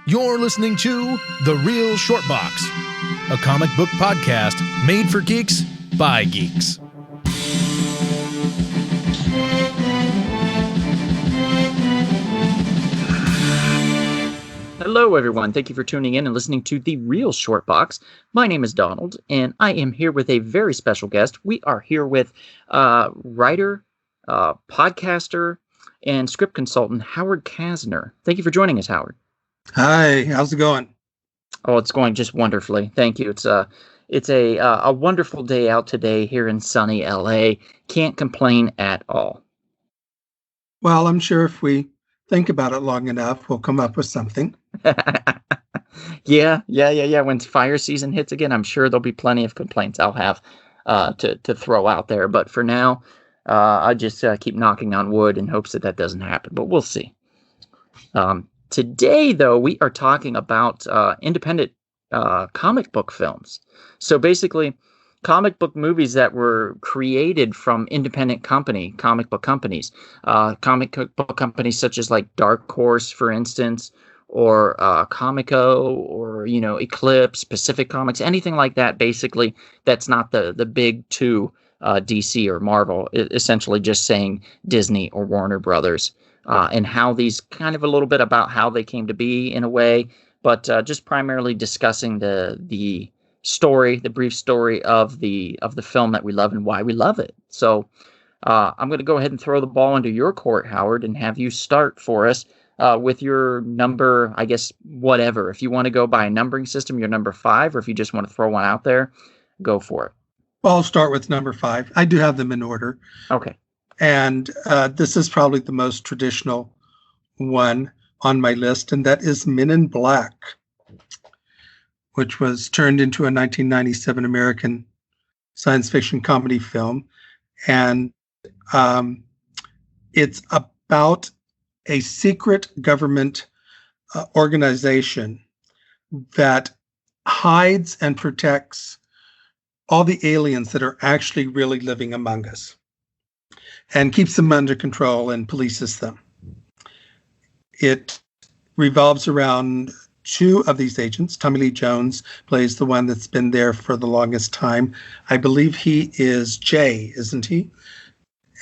You're listening to The Real Short Box, a comic book podcast made for geeks by geeks. Hello, everyone. Thank you for tuning in and listening to The Real Short Box. My name is Donald, and I am here with a very special guest. We are here with writer, podcaster, and script consultant Howard Casner. Thank you for joining us, Howard. Hi, how's it going? Oh, it's going just wonderfully. Thank you. It's a wonderful day out today here in sunny LA. Can't complain at all. Well, I'm sure if we think about it long enough, we'll come up with something. Yeah. When fire season hits again, I'm sure there'll be plenty of complaints I'll have to throw out there. But for now, I just keep knocking on wood in hopes that doesn't happen. But we'll see. Today, though, we are talking about independent comic book films. So basically, comic book movies that were created from independent comic book companies. Comic book companies such as like Dark Horse, for instance, or Comico, or Eclipse, Pacific Comics, anything like that. Basically, that's not the big two, DC or Marvel. Essentially, just saying Disney or Warner Brothers. And how these kind of a little bit about how they came to be in a way, but just primarily discussing the story, the brief story of the film that we love and why we love it. So I'm going to go ahead and throw the ball into your court, Howard, and have you start for us with your number, I guess, whatever. If you want to go by a numbering system, your number 5, or if you just want to throw one out there, go for it. Well, I'll start with number 5. I do have them in order. Okay. And this is probably the most traditional one on my list, and that is Men in Black, which was turned into a 1997 American science fiction comedy film. And it's about a secret government organization that hides and protects all the aliens that are actually really living among us, and keeps them under control and polices them. It revolves around 2 of these agents. Tommy Lee Jones plays the one that's been there for the longest time. I believe he is Jay, isn't he?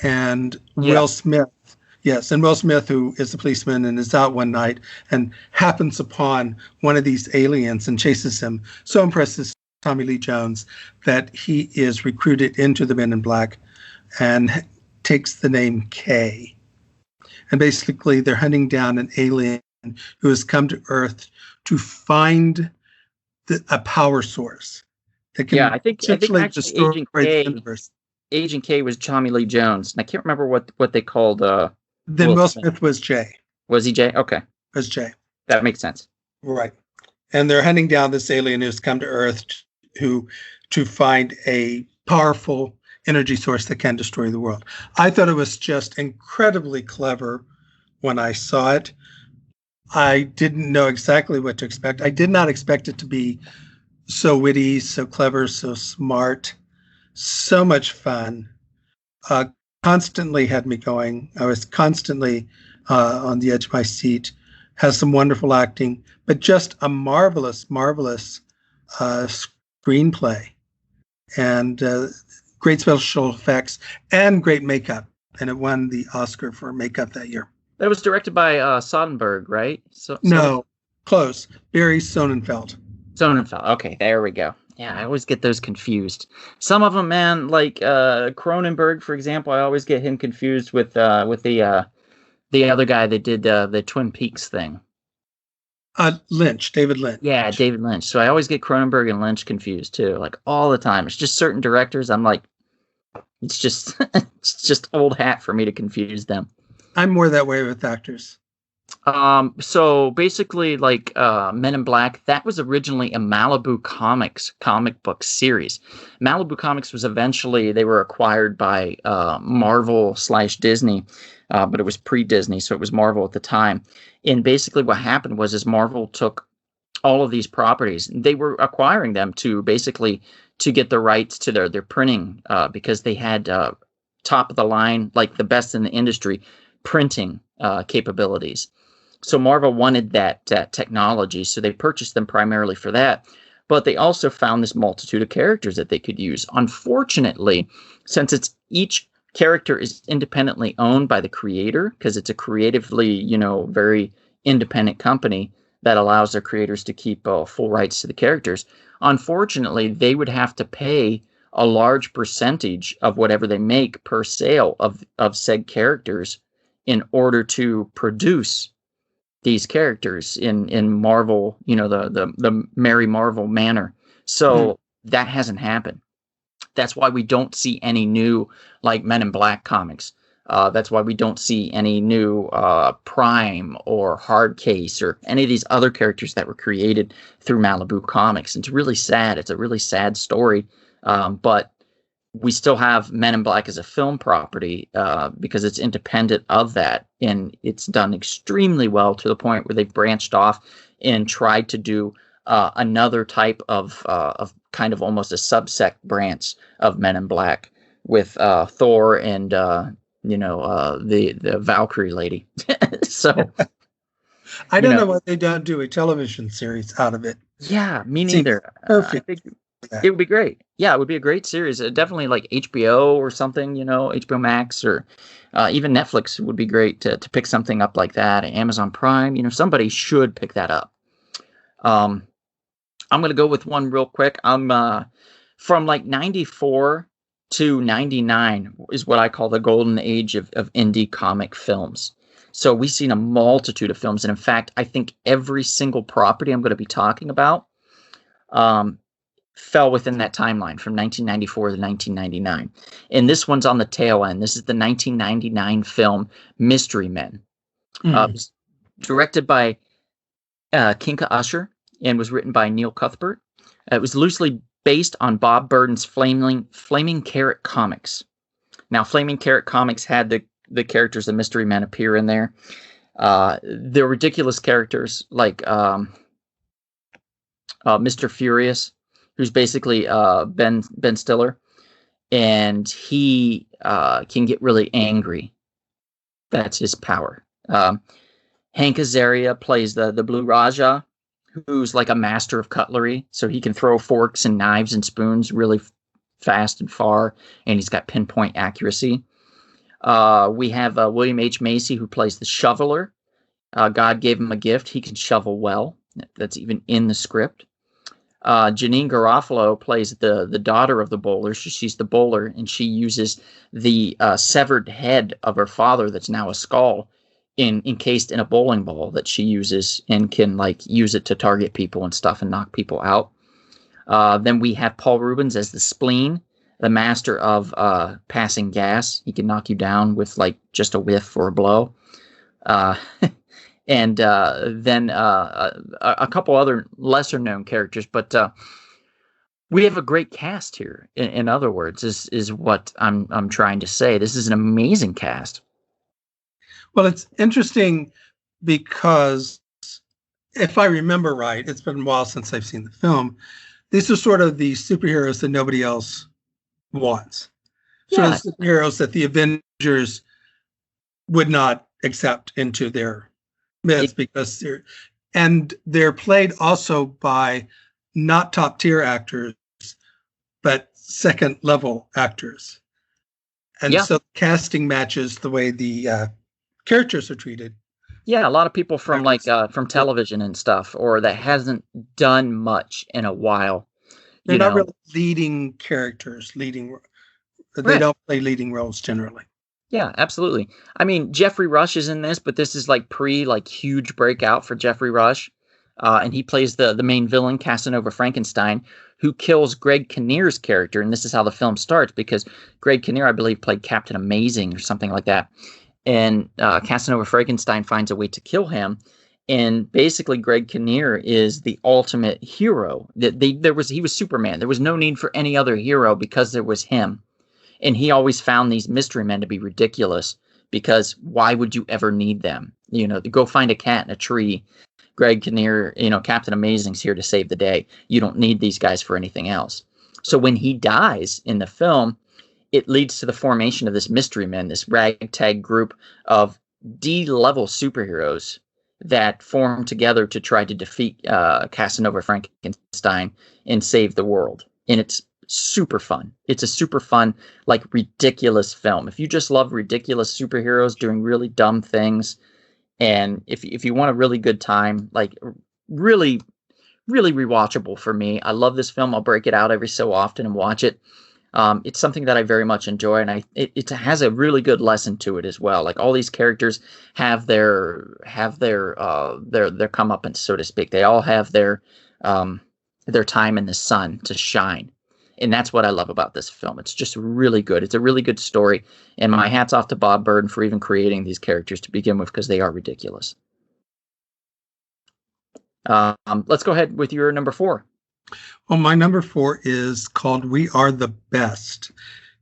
And yeah. Will Smith. Yes, and Will Smith, who is a policeman and is out one night and happens upon one of these aliens and chases him. So impresses Tommy Lee Jones that he is recruited into the Men in Black and takes the name K. And basically they're hunting down an alien who has come to Earth to find a power source that can I think destroy the universe. Agent K was Tommy Lee Jones. And I can't remember what they called Then Will Smith was Jay. Was he Jay? Okay. Was Jay. That makes sense. Right. And they're hunting down this alien who's come to Earth to find a powerful energy source that can destroy the world. I thought it was just incredibly clever when I saw it. I didn't know exactly what to expect. I did not expect it to be so witty, so clever, so smart, so much fun. Constantly had me going. I was constantly on the edge of my seat. Has some wonderful acting, but just a marvelous screenplay, and great special effects and great makeup. And it won the Oscar for makeup that year. That was directed by Soderbergh, right? No, close. Barry Sonenfeld. Sonenfeld. Okay, there we go. Yeah, I always get those confused. Some of them, man, like Cronenberg, for example, I always get him confused with the other guy that did the Twin Peaks thing. David Lynch. Yeah, David Lynch. So I always get Cronenberg and Lynch confused too, like all the time. It's just certain directors. I'm like, it's just old hat for me to confuse them. I'm more that way with actors. So basically, like Men in Black, that was originally a Malibu Comics comic book series. Malibu Comics was eventually, they were acquired by Marvel/Disney, but it was pre-Disney, so it was Marvel at the time. And basically what happened was Marvel took all of these properties. They were acquiring them to get the rights to their printing, because they had top of the line, like the best in the industry, printing capabilities. So Marvel wanted that technology, so they purchased them primarily for that. But they also found this multitude of characters that they could use. Unfortunately, since each character is independently owned by the creator, because it's a creatively, very independent company that allows their creators to keep full rights to the characters. Unfortunately, they would have to pay a large percentage of whatever they make per sale of said characters in order to produce these characters in Marvel, the Merry Marvel manner. So that hasn't happened. That's why we don't see any new like Men in Black comics. That's why we don't see any new Prime or Hard Case or any of these other characters that were created through Malibu Comics. It's really sad. It's a really sad story. But we still have Men in Black as a film property because it's independent of that. And it's done extremely well to the point where they've branched off and tried to do another type of kind of almost a subsect branch of Men in Black with Thor and the Valkyrie lady. So I don't know why they don't do a television series out of it. Yeah, me neither. Perfect. It would be great. Yeah, it would be a great series. Definitely like HBO or something, HBO Max or even Netflix would be great to pick something up like that. Amazon Prime, somebody should pick that up. I'm going to go with one real quick. I'm from like 94 to 99 is what I call the golden age of indie comic films. So we've seen a multitude of films. And in fact, I think every single property I'm going to be talking about fell within that timeline from 1994 to 1999. And this one's on the tail end. This is the 1999 film Mystery Men. Directed by Kinka Usher and was written by Neil Cuthbert. It was loosely based on Bob Burden's Flaming Carrot comics. Now, Flaming Carrot comics had the characters of Mystery Men appear in there. They're ridiculous characters like Mr. Furious, who's basically Ben Stiller, and he can get really angry. That's his power. Hank Azaria plays the Blue Raja, who's like a master of cutlery, so he can throw forks and knives and spoons really fast and far, and he's got pinpoint accuracy. We have William H. Macy, who plays the shoveler. God gave him a gift. He can shovel well. That's even in the script. Janine Garofalo plays the daughter of the bowler. She's the bowler, and she uses the severed head of her father that's now a skull encased in a bowling ball that she uses and can like use it to target people and stuff and knock people out. Then we have Paul Rubens as the spleen, the master of passing gas. He can knock you down with like just a whiff or a blow. And then a couple other lesser known characters, but we have a great cast here. In other words, is what I'm trying to say. This is an amazing cast. Well, it's interesting because if I remember right, it's been a while since I've seen the film. These are sort of the superheroes that nobody else wants. Yeah. Sort of superheroes that the Avengers would not accept into their midst because they're played also by not top tier actors, but second level actors. And so casting matches the way the characters are treated. Yeah, a lot of people from from television and stuff, or that hasn't done much in a while. They're not really leading characters. They don't play leading roles generally. Yeah, absolutely. I mean, Jeffrey Rush is in this, but this is like huge breakout for Jeffrey Rush, and he plays the main villain, Casanova Frankenstein, who kills Greg Kinnear's character. And this is how the film starts because Greg Kinnear, I believe, played Captain Amazing or something like that. And Casanova Frankenstein finds a way to kill him. And basically, Greg Kinnear is the ultimate hero. He was Superman. There was no need for any other hero because there was him. And he always found these mystery men to be ridiculous because why would you ever need them? Go find a cat in a tree. Greg Kinnear, Captain Amazing's here to save the day. You don't need these guys for anything else. So when he dies in the film, it leads to the formation of this mystery men, this ragtag group of D-level superheroes. that form together to try to defeat Casanova Frankenstein and save the world. And it's super fun. It's a super fun, like, ridiculous film. If you just love ridiculous superheroes doing really dumb things, and if you want a really good time, like, really, really rewatchable for me. I love this film. I'll break it out every so often and watch it. It's something that I very much enjoy, and it has a really good lesson to it as well. Like, all these characters have their comeuppance, so to speak. They all have their time in the sun to shine, and that's what I love about this film. It's just really good. It's a really good story, and my hat's off to Bob Burden for even creating these characters to begin with, because they are ridiculous. Let's go ahead with your number 4. Well, my number 4 is called We Are the Best.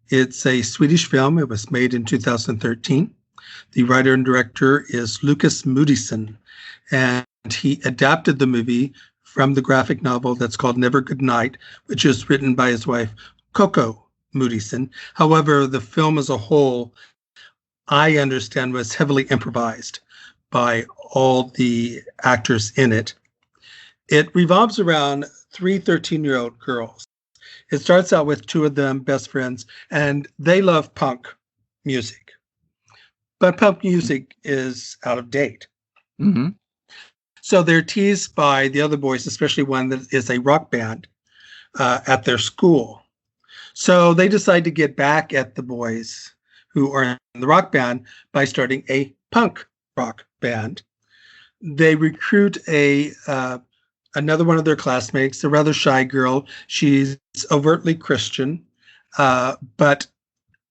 It's a Swedish film. It was made in 2013. The writer and director is Lucas Moodysson, and he adapted the movie from the graphic novel that's called Never Good Night, which is written by his wife, Coco Moodysson. However, the film as a whole, I understand, was heavily improvised by all the actors in it. It revolves around 3 13-year-old girls. It starts out with 2 of them best friends, and they love punk music. But punk music is out of date. Mm-hmm. So they're teased by the other boys, especially one that is a rock band at their school. So they decide to get back at the boys who are in the rock band by starting a punk rock band. They recruit another one of their classmates, a rather shy girl. She's overtly Christian, but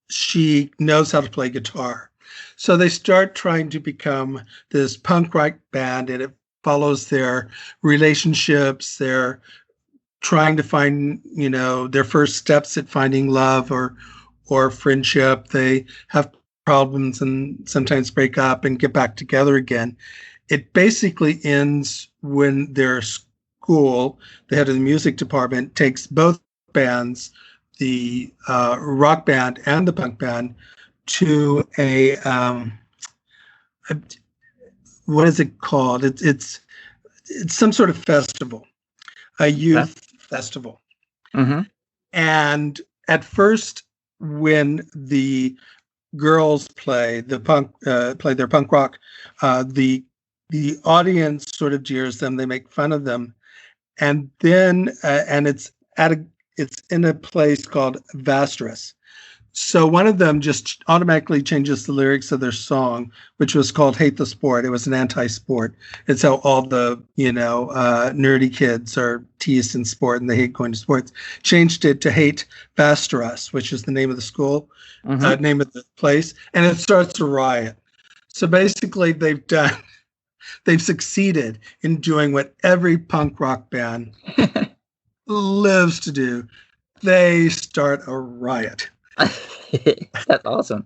she knows how to play guitar. So they start trying to become this punk rock band, and it follows their relationships. They're trying to find, their first steps at finding love or friendship. They have problems and sometimes break up and get back together again. It basically ends when their school, the head of the music department, takes both bands, the rock band and the punk band, to a what is it called? It's some sort of festival, a youth festival. Mm-hmm. And at first, when the girls play their punk rock, the audience sort of jeers them. They make fun of them. And then, and it's in a place called Vasteras. So one of them just automatically changes the lyrics of their song, which was called Hate the Sport. It was an anti-sport. It's how all the, nerdy kids are teased in sport and they hate going to sports. Changed it to Hate Vasteras, which is the name of the school, name of the place. And it starts a riot. So basically they've succeeded in doing what every punk rock band lives to do. They start a riot. That's awesome.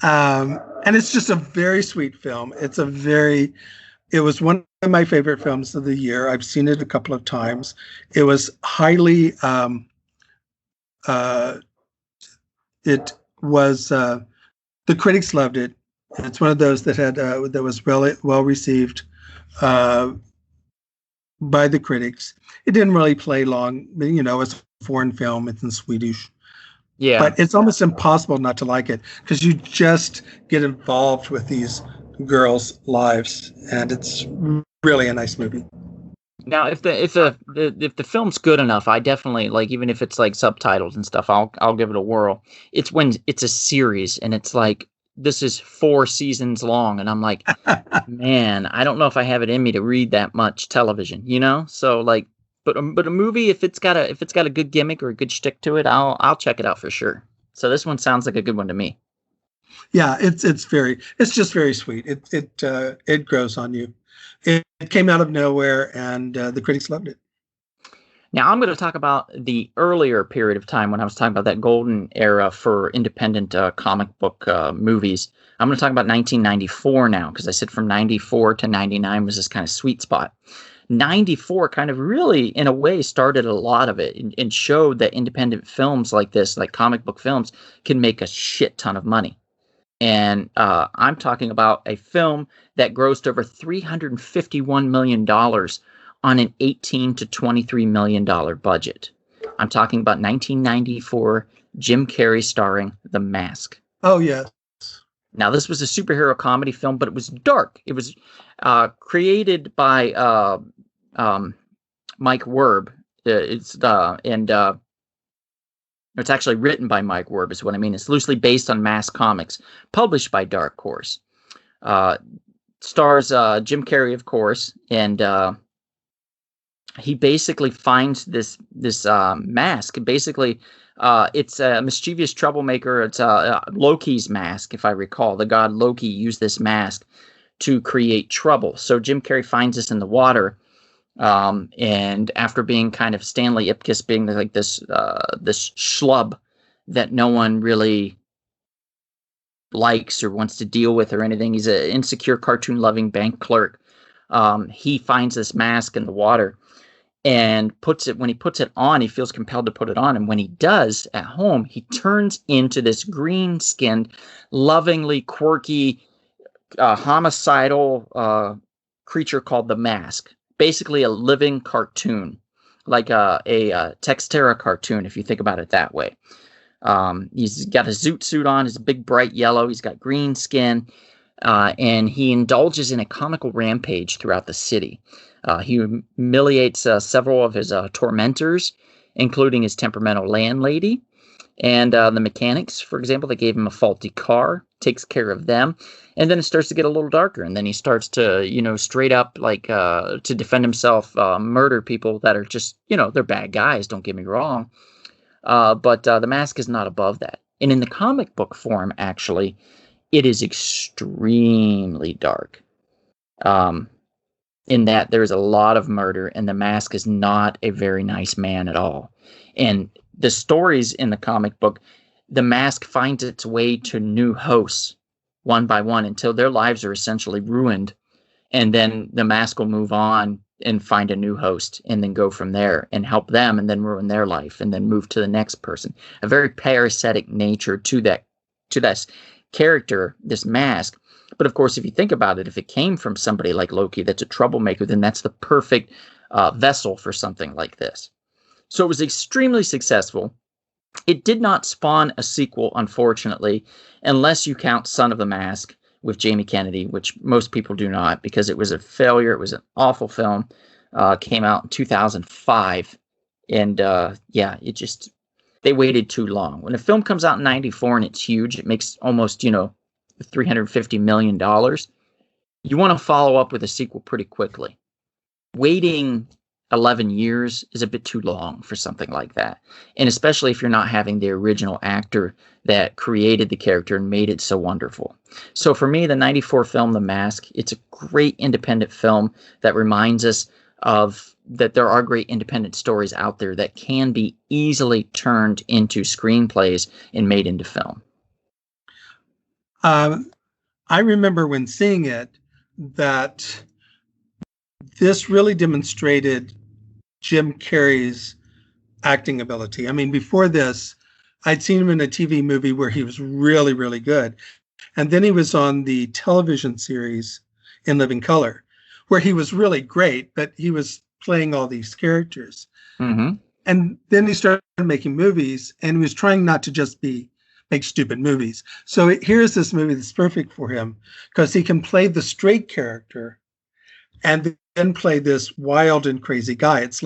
And it's just a very sweet film. It was one of my favorite films of the year. I've seen it a couple of times. It was highly, the critics loved it. It's one of those that was well received by the critics. It didn't really play long. It's a foreign film. It's in Swedish. Yeah. But it's almost impossible not to like it because you just get involved with these girls' lives, and it's really a nice movie. Now, if the film's good enough, I definitely, like, even if it's like subtitles and stuff, I'll give it a whirl. It's when it's a series and it's like, this is 4 seasons long, and I'm like, man, I don't know if I have it in me to read that much television, So, like, but a movie, if it's got a good gimmick or a good shtick to it, I'll check it out for sure. So this one sounds like a good one to me. Yeah, it's just very sweet. It grows on you. It came out of nowhere, and the critics loved it. Now, I'm going to talk about the earlier period of time when I was talking about that golden era for independent comic book movies. I'm going to talk about 1994 now, because I said from 94 to 99 was this kind of sweet spot. 94 kind of really, in a way, started a lot of it and showed that independent films like this, like comic book films, can make a shit ton of money. And I'm talking about a film that grossed over $351 million on an $18 to $23 million budget. I'm talking about 1994 Jim Carrey starring The Mask. Oh, yes. Now, this was a superhero comedy film, but it was dark. It was created by Mike Werb. It's actually written by Mike Werb, is what I mean. It's loosely based on Mask Comics, published by Dark Horse. Stars Jim Carrey, of course, and he basically finds this mask. Basically, it's a mischievous troublemaker. It's Loki's mask, if I recall. The god Loki used this mask to create trouble. So Jim Carrey finds this in the water. And after being kind of Stanley Ipkiss being like this schlub that no one really likes or wants to deal with or anything, he's an insecure cartoon-loving bank clerk. He finds this mask in the water and when he puts it on, he feels compelled to put it on. And when he does at home, he turns into this green-skinned, lovingly quirky, homicidal creature called the Mask. Basically a living cartoon, like a Textera cartoon, if you think about it that way. He's got a zoot suit on, his big bright yellow, he's got green skin, and he indulges in a comical rampage throughout the city. He humiliates several of his tormentors, including his temperamental landlady, and the mechanics, for example. They gave him a faulty car, takes care of them. And then it starts to get a little darker. And then he starts to, straight up, to defend himself, murder people that are just, they're bad guys, don't get me wrong. But the Mask is not above that. And in the comic book form, actually, it is extremely dark. In that there's a lot of murder, and the Mask is not a very nice man at all. And the stories in the comic book, the Mask finds its way to new hosts one by one until their lives are essentially ruined. And then the Mask will move on and find a new host and then go from there and help them and then ruin their life and then move to the next person. A very parasitic nature to this character, this Mask. But of course, if you think about it, if it came from somebody like Loki that's a troublemaker, then that's the perfect vessel for something like this. So it was extremely successful. It did not spawn a sequel, unfortunately, unless you count Son of the Mask with Jamie Kennedy, which most people do not, because it was a failure. It was an awful film. Came out in 2005. And they waited too long. When a film comes out in 94 and it's huge, it makes almost, $350 million. You want to follow up with a sequel pretty quickly. Waiting 11 years is a bit too long for something like that. And especially if you're not having the original actor that created the character and made it so wonderful. So for me, the 94 film, The Mask, it's a great independent film that reminds us of that there are great independent stories out there that can be easily turned into screenplays and made into film. I remember when seeing it that this really demonstrated Jim Carrey's acting ability. I mean, before this, I'd seen him in a TV movie where he was really, really good. And then he was on the television series In Living Color, where he was really great, but he was playing all these characters. Mm-hmm. And then he started making movies, and he was trying not to just make stupid movies. So here's this movie that's perfect for him because he can play the straight character and then play this wild and crazy guy. It's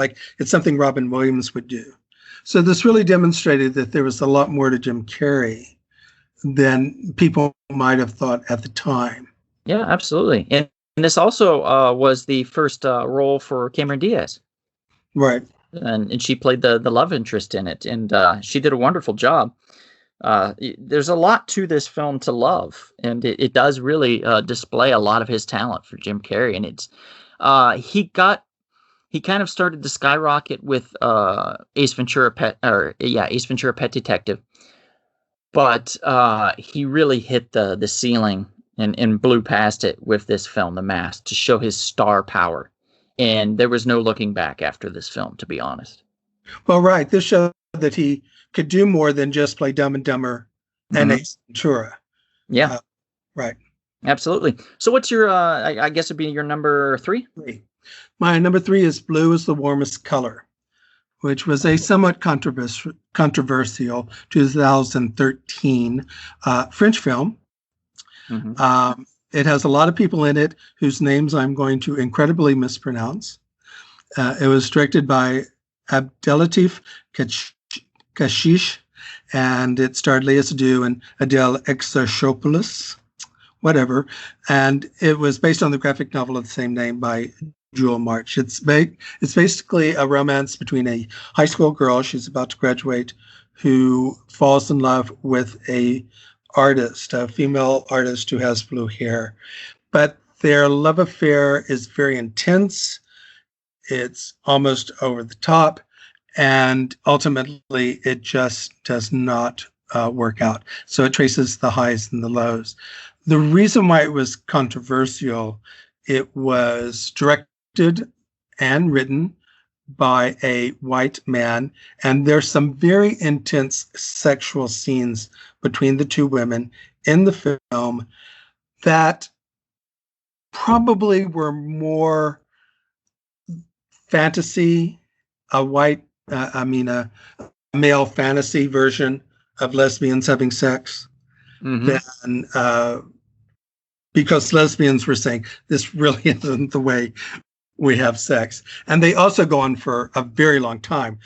something Robin Williams would do. So this really demonstrated that there was a lot more to Jim Carrey than people might have thought at the time. Yeah, absolutely. And this also was the first role for Cameron Diaz. Right. And she played the love interest in it. And she did a wonderful job. There's a lot to this film to love. And it does really display a lot of his talent for Jim Carrey. And it's he kind of started to skyrocket with Ace Ventura Pet Detective. But he really hit the ceiling and blew past it with this film, The Mask, to show his star power. And there was no looking back after this film, to be honest. Well, right. This showed that he could do more than just play Dumb and Dumber and Ace Ventura. Yeah, Right. absolutely. So what's your, I guess it'd be your number 3? My number 3 is Blue is the Warmest Color, which was a somewhat controversial 2013 French film. Mm-hmm. It has a lot of people in it whose names I'm going to incredibly mispronounce. It was directed by Abdelatif Kashish, and it starred Léa Seydoux and Adele Exarchopoulos, whatever. And it was based on the graphic novel of the same name by Jewel March. It's basically a romance between a high school girl, she's about to graduate, who falls in love with a female artist who has blue hair. But their love affair is very intense. It's almost over the top, and ultimately it just does not work out. So it traces the highs and the lows. The reason why it was controversial, it was directed and written by a white man, and there's some very intense sexual scenes between the two women in the film that probably were more fantasy, a male fantasy version of lesbians having sex, than because lesbians were saying this really isn't the way we have sex. And they also go on for a very long time.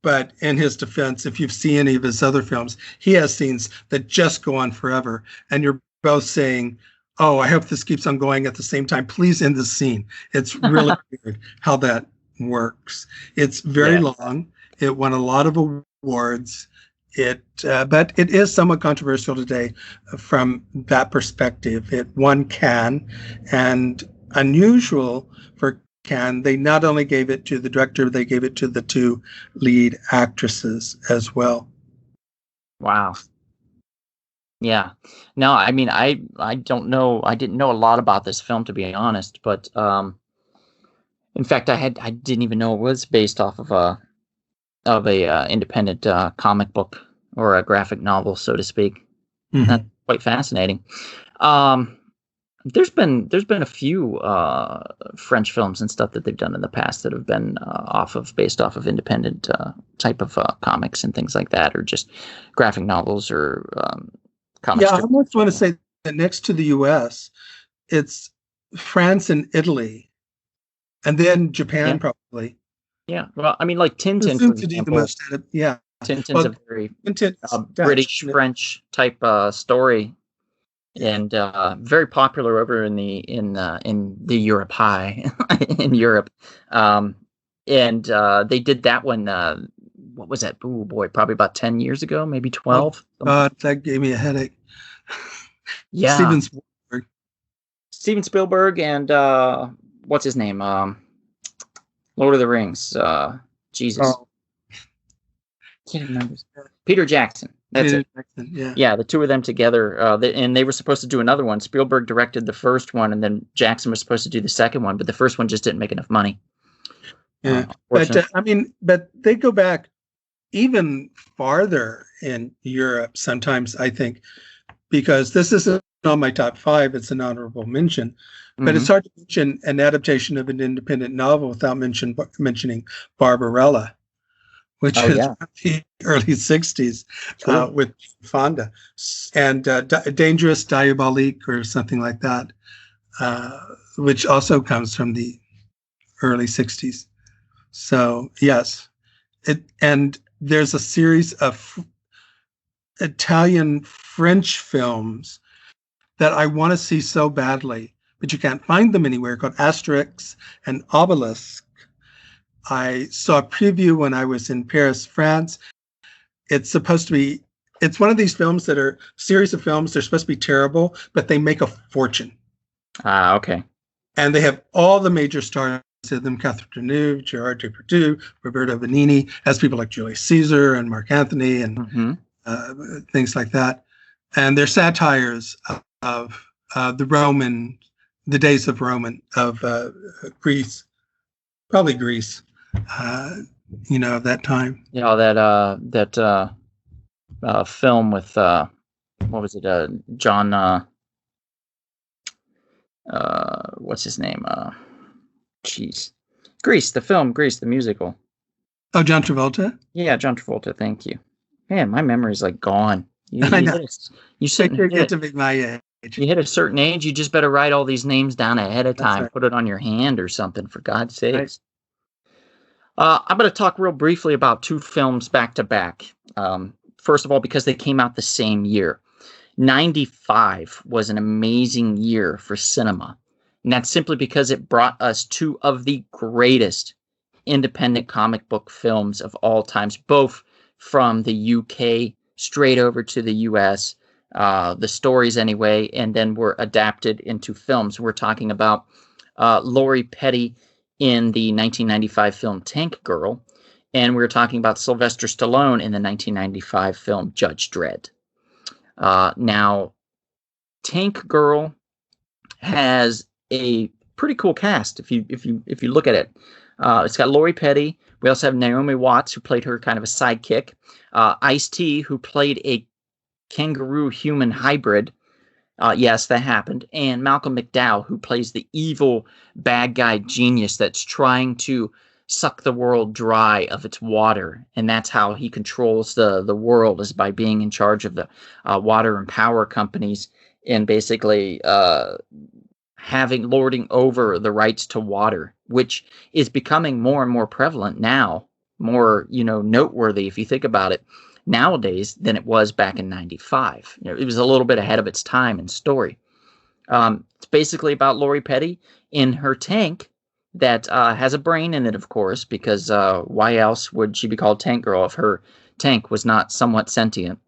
But in his defense, if you've seen any of his other films, he has scenes that just go on forever. And you're both saying, oh, I hope this keeps on going at the same time. Please end this scene. It's really weird how that works. It's very long. It won a lot of awards. But it is somewhat controversial today from that perspective. It won Cannes, and unusual for Cannes, they not only gave it to the director, they gave it to the 2 lead actresses as well. Wow. Yeah. No, I mean, I don't know. I didn't know a lot about this film, to be honest, but in fact, I didn't even know it was based off of a independent comic book or a graphic novel, so to speak. Mm-hmm. That's quite fascinating. There's been a few French films and stuff that they've done in the past that have been based off of independent type of comics and things like that, or just graphic novels or comics. Yeah, I almost want to say that next to the U.S., it's France and Italy, and then Japan probably. Yeah, well, I mean, like Tintin, for example. Tintin's a very British French type story. And very popular over in the Europe in Europe, and they did that one. What was that? Oh boy, probably about 10 years ago, maybe 12. Oh, God, that gave me a headache. Yeah, Steven Spielberg, and what's his name? Lord of the Rings. Jesus, can't remember. Peter Jackson. That's it. Yeah, the 2 of them together, and they were supposed to do another one. Spielberg directed the first one, and then Jackson was supposed to do the second one, but the first one just didn't make enough money. Yeah, but they go back even farther in Europe sometimes, I think, because this isn't on my top 5, it's an honorable mention, but it's hard to mention an adaptation of an independent novel without mentioning Barbarella, which is the early 60s with Fonda, and Dangerous Diabolique or something like that, which also comes from the early 60s. So, yes. And there's a series of Italian-French films that I want to see so badly, but you can't find them anywhere, called Asterix and Obelisk. I saw a preview when I was in Paris, France. It's one of these films that are a series of films. They're supposed to be terrible, but they make a fortune. Okay. And they have all the major stars in them: Catherine Deneuve, Gerard Depardieu, Roberto Benigni, as people like Julius Caesar and Mark Antony and things like that. And they're satires of the days of Greece, probably Greece. That time. That film with what was it? John. What's his name? Jeez. Grease, the film, Grease, the musical. Oh, John Travolta? Yeah, John Travolta. Thank you. Man, my memory's like gone. I know. You Get to be my age. You hit a certain age, you just better write all these names down ahead of time. Right. Put it on your hand or something, for God's sakes. Right. I'm going to talk real briefly about two films back to back. First of all, because they came out the same year. 95 was an amazing year for cinema. And that's simply because it brought us two of the greatest independent comic book films of all times, both from the UK straight over to the US. The stories anyway, and then were adapted into films. We're talking about Lori Petty in the 1995 film Tank Girl, and we're talking about Sylvester Stallone in the 1995 film Judge Dredd. Now, Tank Girl has a pretty cool cast if you look at it. It's got Lori Petty. We also have Naomi Watts, who played her kind of a sidekick. Ice-T, who played a kangaroo human hybrid. Yes, that happened. And Malcolm McDowell, who plays the evil bad guy genius that's trying to suck the world dry of its water. And that's how he controls the world, is by being in charge of the water and power companies, and basically lording over the rights to water, which is becoming more and more prevalent now, more, noteworthy if you think about it nowadays than it was back in 95. It was a little bit ahead of its time in story. It's basically about Lori Petty in her tank that has a brain in it, of course, because why else would she be called Tank Girl if her tank was not somewhat sentient?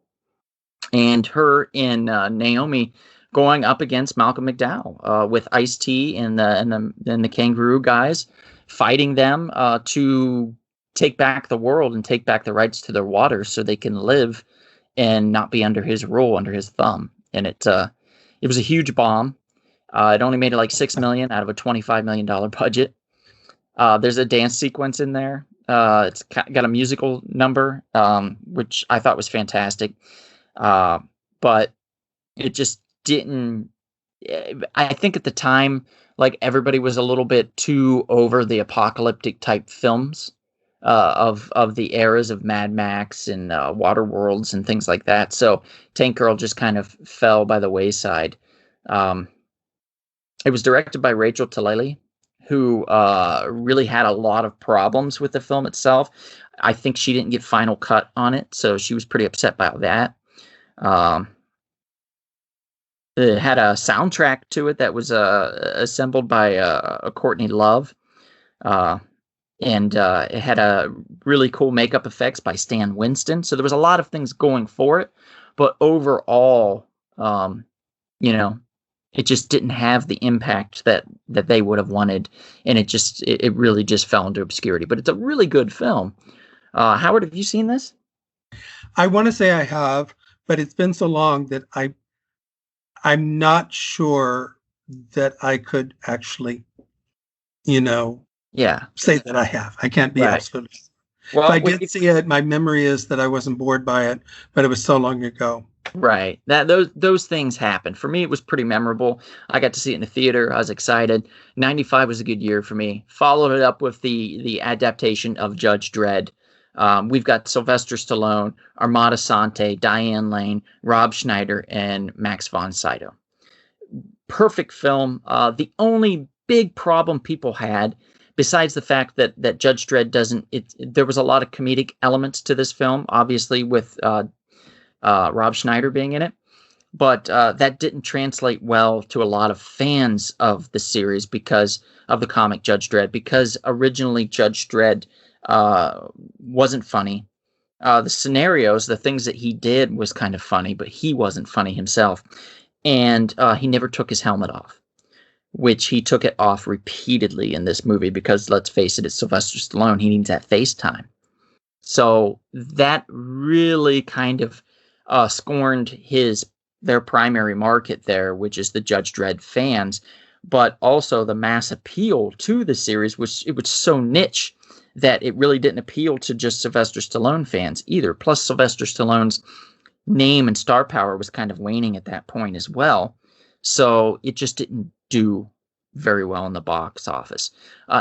And her and Naomi going up against Malcolm McDowell with Ice-T and the kangaroo guys, fighting them to take back the world and take back the rights to their water so they can live and not be under his rule, under his thumb. And it was a huge bomb. It only made like $6 million out of a $25 million budget. There's a dance sequence in there. It's got a musical number, which I thought was fantastic. But it just didn't. I think at the time, like, everybody was a little bit too over the apocalyptic type films. Of the eras of Mad Max and Waterworlds and things like that. So Tank Girl just kind of fell by the wayside. It was directed by Rachel Talalay, who really had a lot of problems with the film itself. I think she didn't get final cut on it, so she was pretty upset about that. It had a soundtrack to it that was assembled by Courtney Love. And it had a really cool makeup effects by Stan Winston. So there was a lot of things going for it. But overall, it just didn't have the impact that they would have wanted. And it really just fell into obscurity. But it's a really good film. Howard, have you seen this? I want to say I have, but it's been so long that I'm not sure that I could actually, say that I have. I can't be absolutely. Well, if I did see it, my memory is that I wasn't bored by it, but it was so long ago. Right. Those things happen. For me, it was pretty memorable. I got to see it in the theater. I was excited. 95 was a good year for me. Followed it up with the adaptation of Judge Dredd. We've got Sylvester Stallone, Armand Assante, Diane Lane, Rob Schneider, and Max von Sydow. Perfect film. The only big problem people had, besides the fact that Judge Dredd there was a lot of comedic elements to this film, obviously with Rob Schneider being in it, but that didn't translate well to a lot of fans of the series because of the comic Judge Dredd, because originally Judge Dredd wasn't funny. The scenarios, the things that he did was kind of funny, but he wasn't funny himself. And he never took his helmet off, which he took it off repeatedly in this movie because, let's face it, it's Sylvester Stallone. He needs that face time. So that really kind of scorned their primary market there, which is the Judge Dredd fans, but also the mass appeal to the series was so niche that it really didn't appeal to just Sylvester Stallone fans either. Plus, Sylvester Stallone's name and star power was kind of waning at that point as well. So it just didn't do very well in the box office.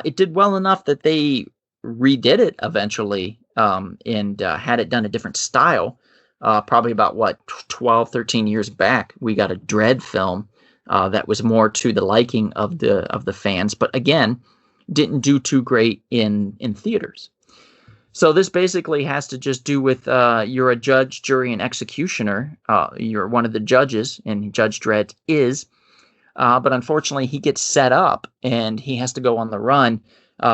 It did well enough that they redid it eventually, and had it done a different style. Probably about 12, 13 years back, we got a Dredd film that was more to the liking of the fans, but again, didn't do too great in theaters. So this basically has to just do with you're a judge, jury, and executioner. You're one of the judges, and Judge Dredd is. But unfortunately, he gets set up, and he has to go on the run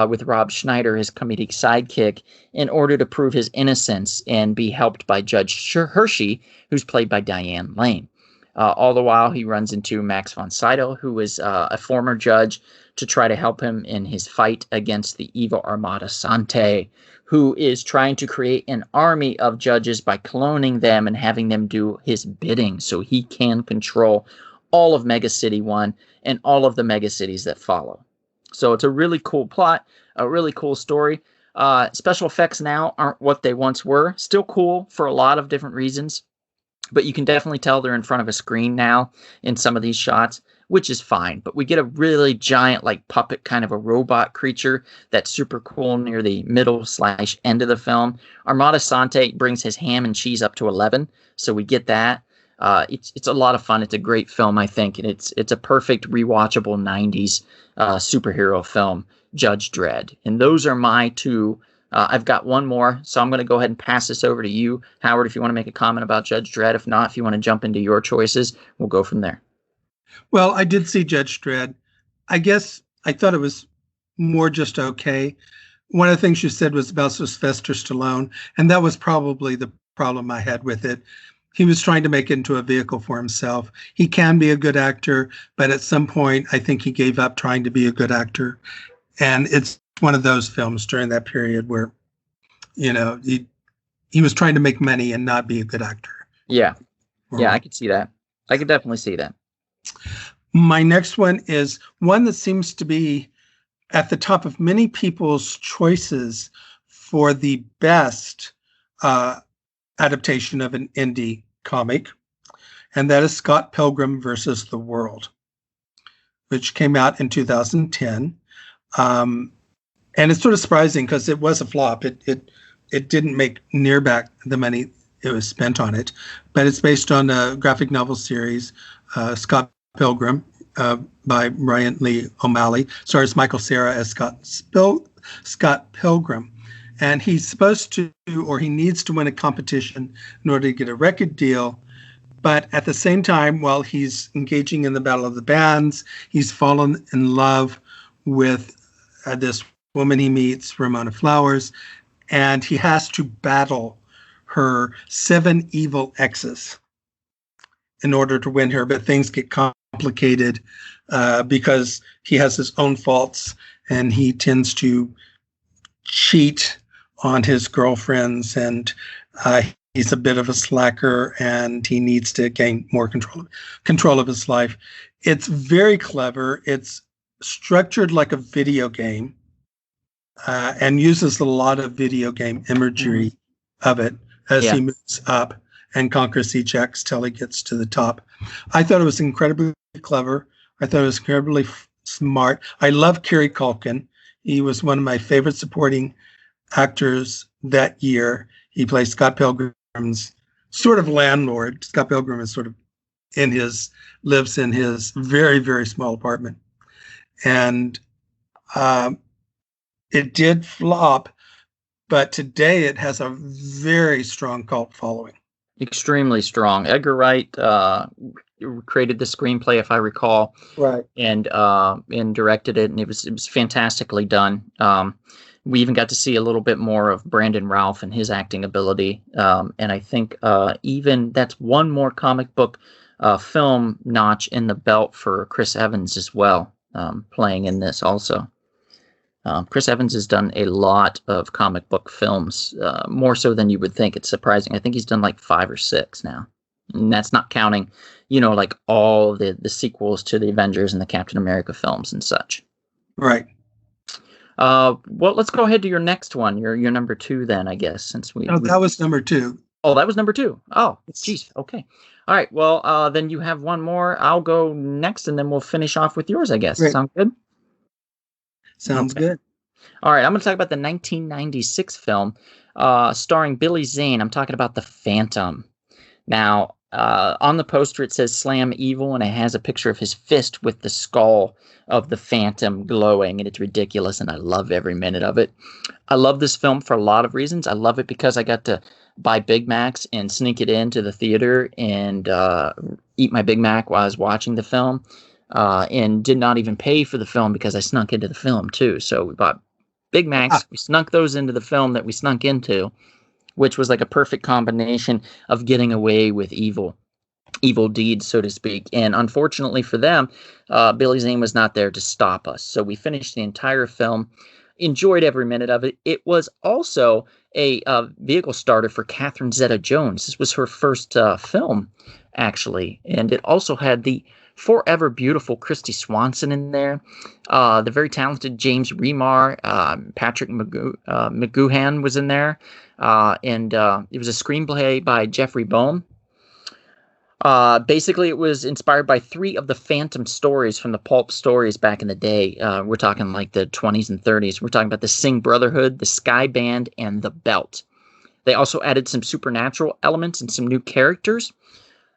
with Rob Schneider, his comedic sidekick, in order to prove his innocence and be helped by Judge Hershey, who's played by Diane Lane. All the while, he runs into Max von Sydow, who is a former judge, to try to help him in his fight against the evil Armada Sante, who is trying to create an army of judges by cloning them and having them do his bidding so he can control all of Mega City 1 and all of the mega cities that follow. So it's a really cool plot, a really cool story. Special effects now aren't what they once were. Still cool for a lot of different reasons, but you can definitely tell they're in front of a screen now in some of these shots, which is fine. But we get a really giant, like puppet kind of a robot creature that's super cool near the middle/end of the film. Armada Sante brings his ham and cheese up to 11, so we get that. It's a lot of fun. It's a great film, I think, and it's a perfect rewatchable 90s superhero film, Judge Dredd. And those are my two. I've got one more, so I'm going to go ahead and pass this over to you, Howard, if you want to make a comment about Judge Dredd. If not, if you want to jump into your choices, we'll go from there. Well, I did see Judge Dredd. I guess I thought it was more just okay. One of the things you said was about Sylvester Stallone, and that was probably the problem I had with it. He was trying to make it into a vehicle for himself. He can be a good actor, but at some point, I think he gave up trying to be a good actor. And it's one of those films during that period where, you know, he was trying to make money and not be a good actor. Yeah. Yeah, I could see that. I could definitely see that. My next one is one that seems to be at the top of many people's choices for the best adaptation of an indie comic, and that is Scott Pilgrim versus the World, which came out in 2010. And it's sort of surprising because it was a flop. It didn't make near back the money it was spent on it, but it's based on a graphic novel series, Scott Pilgrim, by Brian Lee O'Malley. Stars Michael Cera as Scott Pilgrim. And he's supposed to, or he needs to win a competition in order to get a record deal. But at the same time, while he's engaging in the Battle of the Bands, he's fallen in love with this woman he meets, Ramona Flowers, and he has to battle her 7 evil exes in order to win her. But things get complicated because he has his own faults, and he tends to cheat on his girlfriends, and he's a bit of a slacker, and he needs to gain more control of his life. It's very clever. It's structured like a video game, and uses a lot of video game imagery of it as he moves up and conquers each X till he gets to the top. I thought it was incredibly clever. I thought it was incredibly smart. I love Kieran Culkin. He was one of my favorite supporting actors that year. He plays Scott Pilgrim's sort of landlord. Scott Pilgrim is sort of lives in his very, very small apartment. And it did flop, but today it has a very strong cult following. Extremely strong. Edgar Wright created the screenplay, if I recall, right, and directed it, and it was fantastically done. We even got to see a little bit more of Brandon Routh and his acting ability, and I think even that's one more comic book film notch in the belt for Chris Evans as well, playing in this also. Chris Evans has done a lot of comic book films, more so than you would think. It's surprising. I think he's done like 5 or 6 now. And that's not counting, like all the sequels to the Avengers and the Captain America films and such. Right. Well, let's go ahead to your next one. Your number 2 then, I guess, since we... No, that was number 2. Oh, that was number 2. Oh, geez. Okay. All right. Well, then you have one more. I'll go next, and then we'll finish off with yours, I guess. Great. Sound good? Sounds Okay. good. All right. I'm going to talk about the 1996 film starring Billy Zane. I'm talking about The Phantom. Now, on the poster, it says Slam Evil, and it has a picture of his fist with the skull of the Phantom glowing, and it's ridiculous, and I love every minute of it. I love this film for a lot of reasons. I love it because I got to buy Big Macs and sneak it into the theater and eat my Big Mac while I was watching the film, and did not even pay for the film because I snuck into the film, too. So we bought Big Macs. We snuck those into the film that we snuck into, which was like a perfect combination of getting away with evil deeds, so to speak. And unfortunately for them, Billy Zane was not there to stop us. So we finished the entire film, enjoyed every minute of it. It was also a vehicle starter for Catherine Zeta-Jones. This was her first film, actually. And it also had the forever beautiful Christy Swanson in there, the very talented James Remar, Patrick McGoohan was in there, and it was a screenplay by Jeffrey Boehm. Basically, it was inspired by 3 of the Phantom stories from the pulp stories back in the day. We're talking like the 20s and 30s. We're talking about the Sing Brotherhood, the Sky Band, and the Belt. They also added some supernatural elements and some new characters.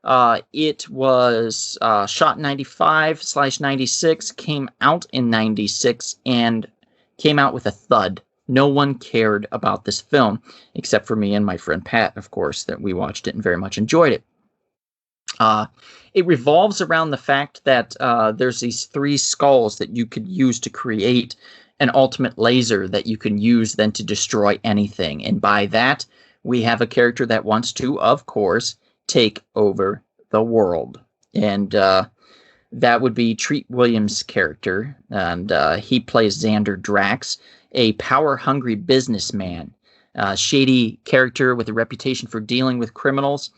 It was shot in 95/96, came out in 96, and came out with a thud. No one cared about this film, except for me and my friend Pat, of course, that we watched it and very much enjoyed it. It revolves around the fact that there's these 3 skulls that you could use to create an ultimate laser that you can use then to destroy anything. And by that, we have a character that wants to, of course, take over the world. And that would be Treat Williams' character. And he plays Xander Drax, a power-hungry businessman. Shady character with a reputation for dealing with criminals.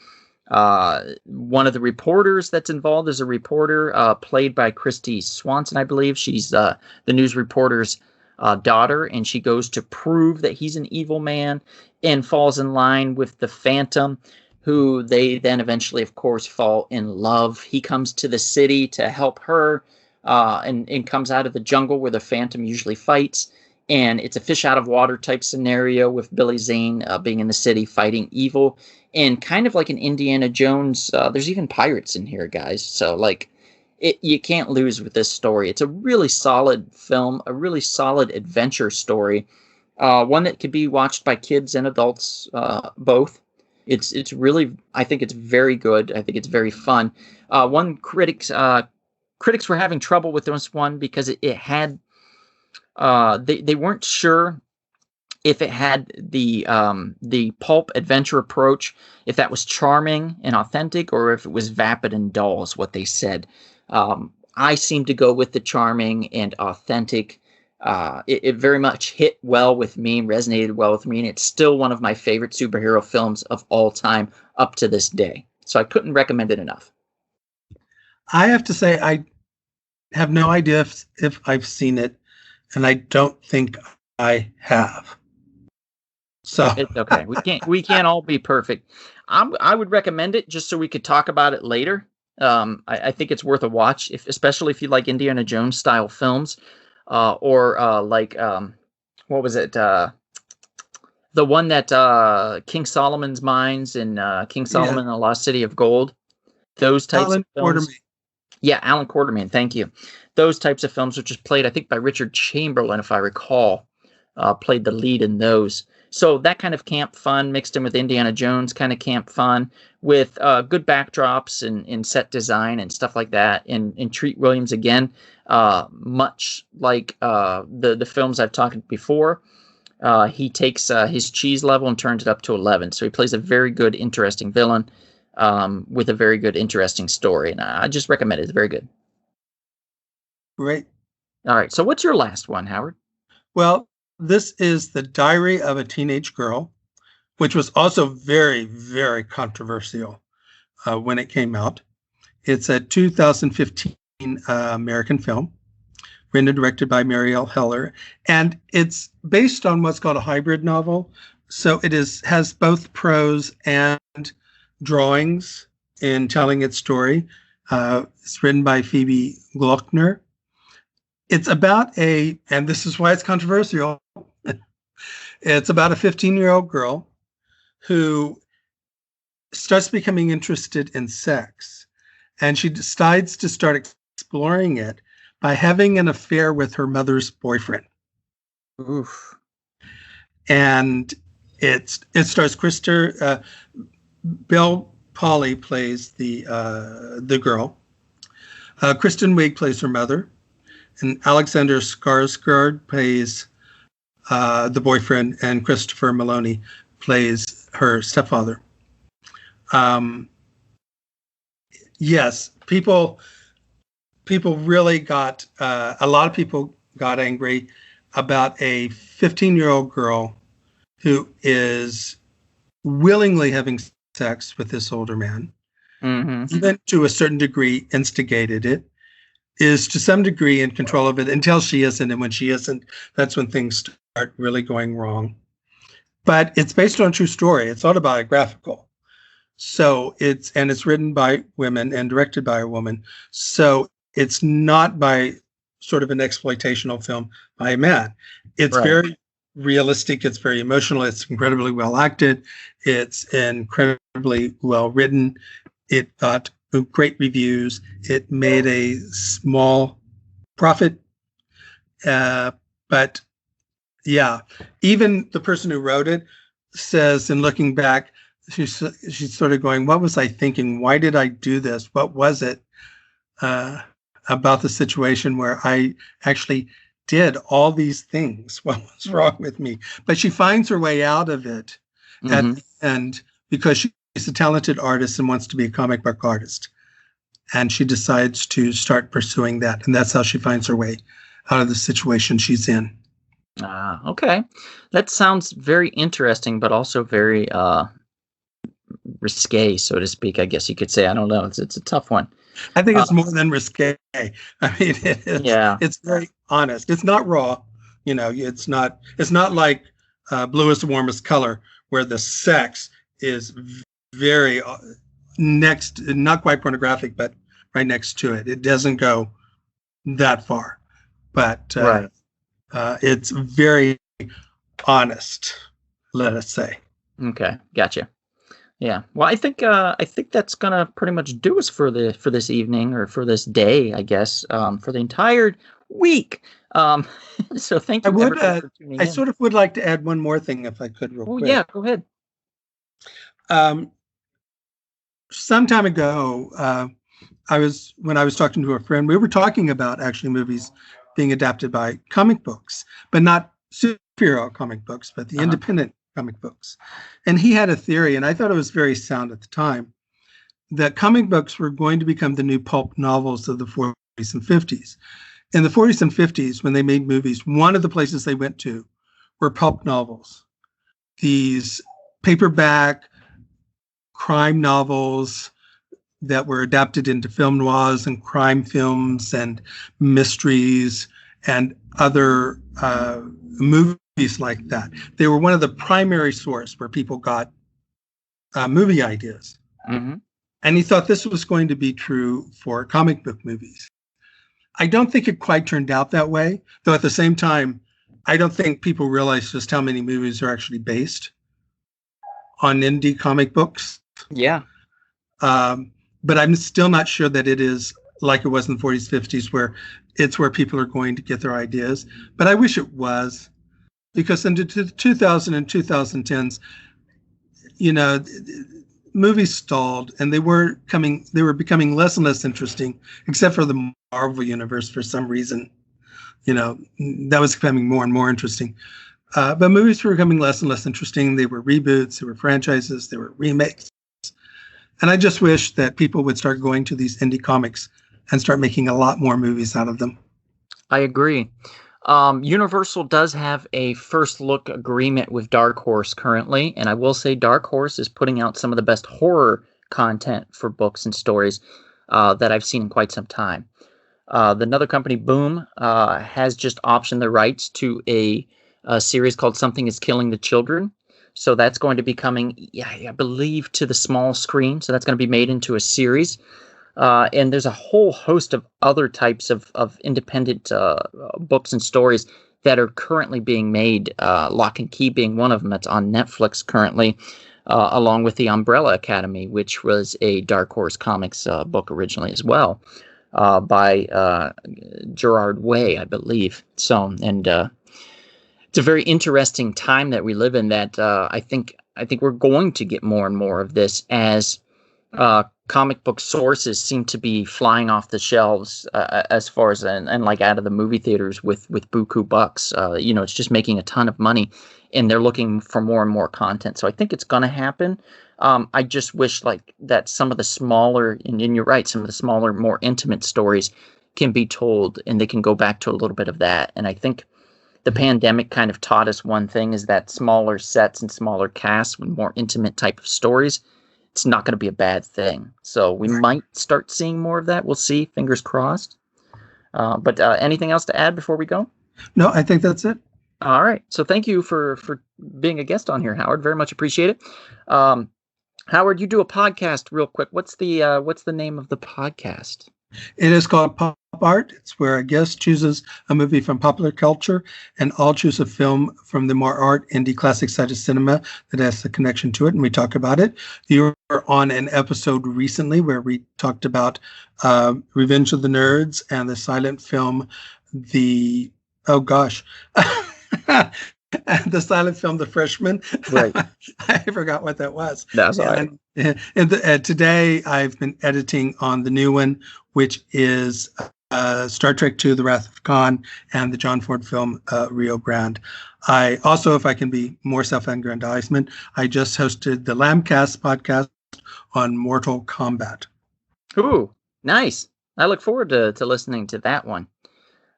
One of the reporters that's involved is a reporter played by Christy Swanson, I believe. She's the news reporter's daughter, and she goes to prove that he's an evil man and falls in line with the Phantom, who they then eventually, of course, fall in love. He comes to the city to help her and comes out of the jungle where the Phantom usually fights. And it's a fish out of water type scenario with Billy Zane being in the city fighting evil. And kind of like an Indiana Jones, there's even pirates in here, guys. So, like, you can't lose with this story. It's a really solid film, a really solid adventure story. One that could be watched by kids and adults, both. It's really, I think it's very good. I think it's very fun. Critics were having trouble with this one because it had, they weren't sure if it had the pulp adventure approach, if that was charming and authentic, or if it was vapid and dull, is what they said. I seem to go with the charming and authentic. It very much hit well with me, resonated well with me, and it's still one of my favorite superhero films of all time up to this day. So I couldn't recommend it enough. I have to say, I have no idea if I've seen it, and I don't think I have. So it's okay. We can't all be perfect. I would recommend it just so we could talk about it later. I think it's worth a watch, especially if you like Indiana Jones style films, or what was it? The one that King Solomon's Mines and King Solomon and the Lost City of Gold. Those types of films. Quartermain. Yeah, Alan Quartermain. Thank you. Those types of films, which is played, I think, by Richard Chamberlain, if I recall, played the lead in those. So that kind of camp fun mixed in with Indiana Jones kind of camp fun with good backdrops and set design and stuff like that. And Treat Williams, again, much like the films I've talked before, he takes his cheese level and turns it up to 11. So he plays a very good, interesting villain with a very good, interesting story. And I just recommend it. It's very good. Great. All right. So what's your last one, Howard? Well, this is The Diary of a Teenage Girl, which was also very, very controversial when it came out. It's a 2015 American film, written and directed by Marielle Heller, and it's based on what's called a hybrid novel. So it has both prose and drawings in telling its story. It's written by Phoebe Glockner. It's about and this is why it's controversial, it's about a 15-year-old girl who starts becoming interested in sex. And she decides to start exploring it by having an affair with her mother's boyfriend. Oof. And it stars Bill Polly plays the girl. Kristen Wiig plays her mother, and Alexander Skarsgård plays the boyfriend, and Christopher Maloney plays her stepfather. Yes, people really got a lot of people got angry about a 15-year-old girl who is willingly having sex with this older man, even to a certain degree instigated it, is to some degree in control of it until she isn't. And when she isn't, that's when things start really going wrong. But it's based on a true story. It's autobiographical. So it's written by women and directed by a woman. So it's not by sort of an exploitational film by a man. It's very realistic. It's very emotional. It's incredibly well acted. It's incredibly well written. It got great reviews. It made a small profit. But yeah, even the person who wrote it says, in looking back, she's sort of going, what was I thinking? Why did I do this? What was it about the situation where I actually did all these things? What was wrong with me? But she finds her way out of it at the end, because she's a talented artist and wants to be a comic book artist. And she decides to start pursuing that. And that's how she finds her way out of the situation she's in. Okay. That sounds very interesting, but also very risque, so to speak, I guess you could say. I don't know. It's a tough one. I think it's more than risque. I mean, it's very honest. It's not raw. You know, it's not like Blue is the Warmest Color, where the sex is very not quite pornographic, but right next to it. It doesn't go that far, but it's very honest, let us say. Okay, gotcha. Yeah. Well, I think that's gonna pretty much do us for this evening, or for this day, I guess, for the entire week. So thank you. For tuning in. I sort of would like to add one more thing, if I could, real quick. Yeah, go ahead. Some time ago, when I was talking to a friend, we were talking about actually movies being adapted by comic books, but not superhero comic books, but the independent comic books. And he had a theory, and I thought it was very sound at the time, that comic books were going to become the new pulp novels of the 40s and 50s. In the 40s and 50s, when they made movies, one of the places they went to were pulp novels. These paperback crime novels that were adapted into film noirs and crime films and mysteries and other movies like that. They were one of the primary source where people got movie ideas. And he thought this was going to be true for comic book movies. I don't think it quite turned out that way, though at the same time, I don't think people realize just how many movies are actually based on indie comic books. Yeah. But I'm still not sure that it is like it was in the 40s, 50s, where it's where people are going to get their ideas. But I wish it was, because into the 2000 and 2010s, you know, movies stalled, and they were becoming less and less interesting, except for the Marvel universe for some reason. You know, that was becoming more and more interesting. But movies were becoming less and less interesting. They were reboots, they were franchises, they were remakes. And I just wish that people would start going to these indie comics and start making a lot more movies out of them. I agree. Universal does have a first look agreement with Dark Horse currently, and I will say Dark Horse is putting out some of the best horror content for books and stories that I've seen in quite some time. Another company, Boom, has just optioned the rights to a series called Something is Killing the Children. So that's going to be coming, I believe, to the small screen. So that's going to be made into a series. And there's a whole host of other types of independent books and stories that are currently being made, Lock and Key being one of them. That's on Netflix currently, along with The Umbrella Academy, which was a Dark Horse Comics book originally as well, by Gerard Way, I believe. So, and it's a very interesting time that we live in, that I think we're going to get more and more of this as comic book sources seem to be flying off the shelves, as far as and like out of the movie theaters with buku bucks. It's just making a ton of money, and they're looking for more and more content. So I think it's going to happen. I just wish that some of the smaller, and you're right, some of the smaller, more intimate stories can be told, and they can go back to a little bit of that. And I think the pandemic kind of taught us one thing, is that smaller sets and smaller casts with more intimate type of stories, it's not going to be a bad thing. So we might start seeing more of that. We'll see. Fingers crossed. But anything else to add before we go? No, I think that's it. All right. So thank you for being a guest on here, Howard. Very much appreciate it. Howard, you do a podcast real quick. What's the name of the podcast? It is called Pop Art. It's where a guest chooses a movie from popular culture, and I'll choose a film from the more art, indie, classic side of cinema that has a connection to it, and we talk about it. You were on an episode recently where we talked about Revenge of the Nerds and the silent film, the silent film, The Freshman. Right. I forgot what that was. That's all right. And today I've been editing on the new one, which is Star Trek II, The Wrath of Khan, and the John Ford film, Rio Grande. I also, if I can be more self-aggrandizement, I just hosted the Lambcast podcast on Mortal Kombat. Ooh, nice. I look forward to listening to that one.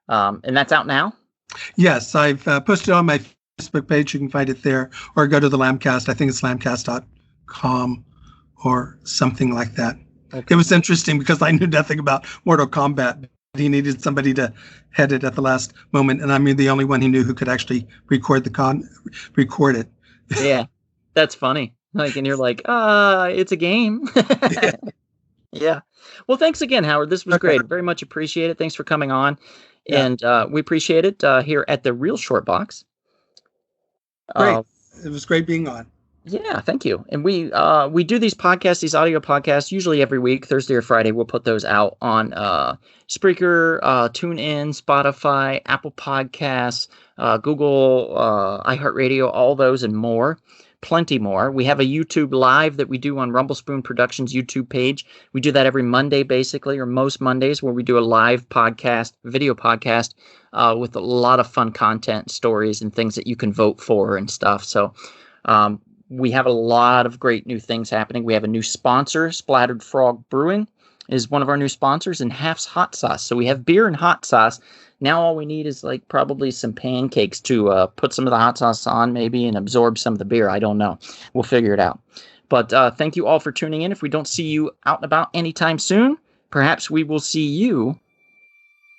And that's out now? Yes, I've posted on my Facebook page. You can find it there, or go to the Lambcast. I think it's lambcast.com or something like that. Okay. It was interesting because I knew nothing about Mortal Kombat. He needed somebody to head it at the last moment, and I'm the only one he knew who could actually record it. Yeah, that's funny. And you're like, it's a game. Yeah. Yeah. Well, thanks again, Howard. This was great. Very much appreciate it. Thanks for coming on. Yeah. And we appreciate it here at the Real Short Box. Great. It was great being on. Yeah, thank you. And we do these podcasts, these audio podcasts, usually every week, Thursday or Friday. We'll put those out on Spreaker, TuneIn, Spotify, Apple Podcasts, Google, iHeartRadio, all those and more. Plenty more. We have a YouTube live that we do on Rumble Spoon Productions YouTube page. We do that every Monday, basically, or most Mondays, where we do a live podcast, video podcast, with a lot of fun content, stories, and things that you can vote for and stuff. So we have a lot of great new things happening. We have a new sponsor. Splattered Frog Brewing is one of our new sponsors, and Half's Hot Sauce. So we have beer and hot sauce. Now all we need is probably some pancakes to put some of the hot sauce on maybe and absorb some of the beer. I don't know. We'll figure it out. But thank you all for tuning in. If we don't see you out and about anytime soon, perhaps we will see you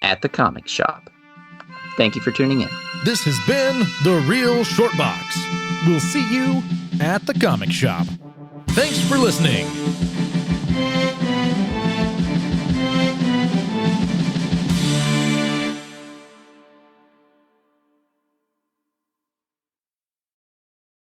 at the comic shop. Thank you for tuning in. This has been The Real Short Box. We'll see you at the comic shop. Thanks for listening.